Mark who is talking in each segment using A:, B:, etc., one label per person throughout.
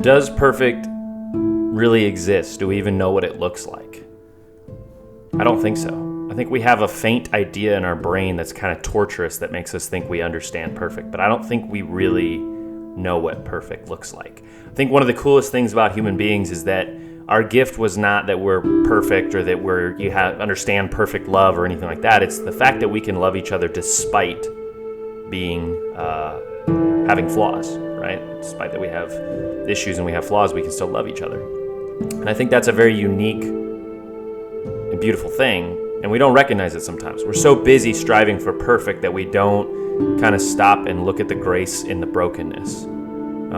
A: Does perfect really exist? Do we even know what it looks like? I don't think so. I think we have a faint idea in our brain that's kind of torturous that makes us think we understand perfect, but I don't think we really know what perfect looks like. I think one of the coolest things about human beings is that our gift was not that we're perfect or that understand perfect love or anything like that. It's the fact that we can love each other despite being having flaws, right? Despite that we have issues and we have flaws, we can still love each other. And I think that's a very unique and beautiful thing, and we don't recognize it sometimes. We're so busy striving for perfect that we don't kind of stop and look at the grace in the brokenness, and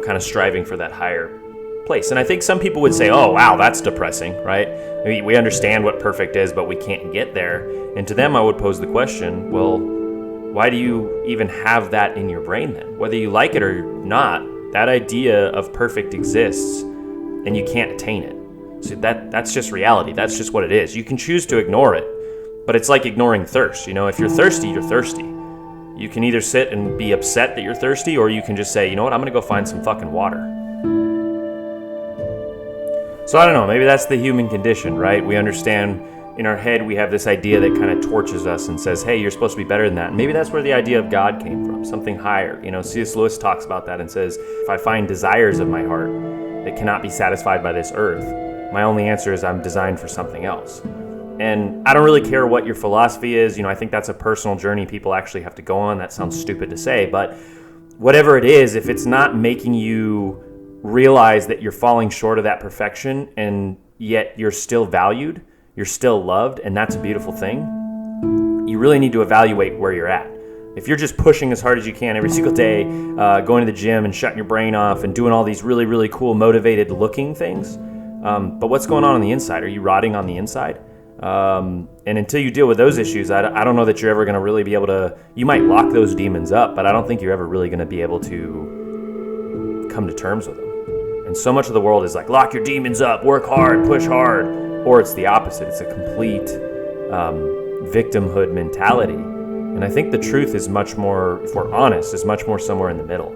A: kind of striving for that higher place. And I think some people would say, oh, wow, that's depressing, right? We understand what perfect is, but we can't get there. And to them, I would pose the question, well, why do you even have that in your brain then? Whether you like it or not, that idea of perfect exists and you can't attain it. So that's just reality. That's just what it is. You can choose to ignore it, but it's like ignoring thirst. If you're thirsty, you're thirsty. You can either sit and be upset that you're thirsty, or you can just say, you know what, I'm going to go find some fucking water. So I don't know, maybe that's the human condition, right? We understand in our head we have this idea that kind of torches us and says, hey, you're supposed to be better than that. And maybe that's where the idea of God came from, something higher. C.S. Lewis talks about that and says, if I find desires of my heart that cannot be satisfied by this earth, my only answer is I'm designed for something else. And I don't really care what your philosophy is. I think that's a personal journey people actually have to go on. That sounds stupid to say, but whatever it is, if it's not making you realize that you're falling short of that perfection and yet you're still valued, you're still loved, and that's a beautiful thing, you really need to evaluate where you're at. If you're just pushing as hard as you can every single day, going to the gym and shutting your brain off and doing all these really, really cool, motivated looking things, but what's going on the inside? Are you rotting on the inside? And until you deal with those issues, I don't know that you're ever going to really be able to, you might lock those demons up, but I don't think you're ever really going to be able to come to terms with them. And so much of the world is like, lock your demons up, work hard, push hard. Or it's the opposite. It's a complete victimhood mentality. And I think the truth is much more, if we're honest, is much more somewhere in the middle.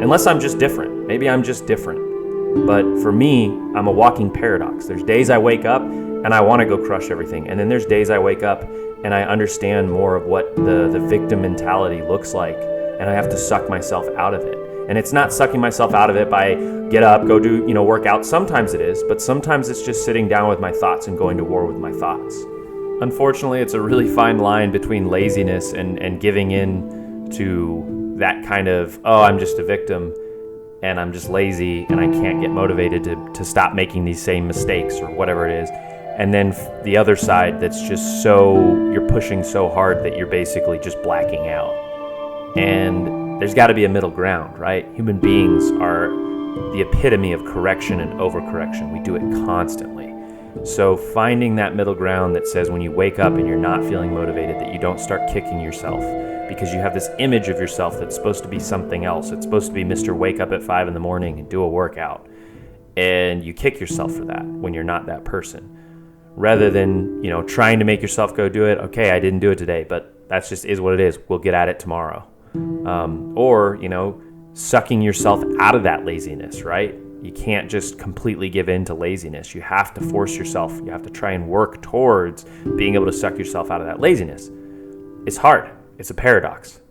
A: Unless I'm just different. Maybe I'm just different. But for me, I'm a walking paradox. There's days I wake up and I want to go crush everything. And then there's days I wake up and I understand more of what the victim mentality looks like. And I have to suck myself out of it. And it's not sucking myself out of it by get up, go do, work out. Sometimes it is, but sometimes it's just sitting down with my thoughts and going to war with my thoughts. Unfortunately, it's a really fine line between laziness and giving in to that kind of, oh, I'm just a victim and I'm just lazy and I can't get motivated to stop making these same mistakes or whatever it is. And then the other side that's just you're pushing so hard that you're basically just blacking out. And there's got to be a middle ground, right? Human beings are the epitome of correction and overcorrection. We do it constantly. So finding that middle ground that says when you wake up and you're not feeling motivated, that you don't start kicking yourself because you have this image of yourself that's supposed to be something else. It's supposed to be Mr. Wake up at 5 a.m. and do a workout. And you kick yourself for that when you're not that person. Rather than, trying to make yourself go do it. Okay, I didn't do it today, but that's just is what it is. We'll get at it tomorrow. Or sucking yourself out of that laziness, right? You can't just completely give in to laziness. You have to force yourself. You have to try and work towards being able to suck yourself out of that laziness. It's hard. It's a paradox.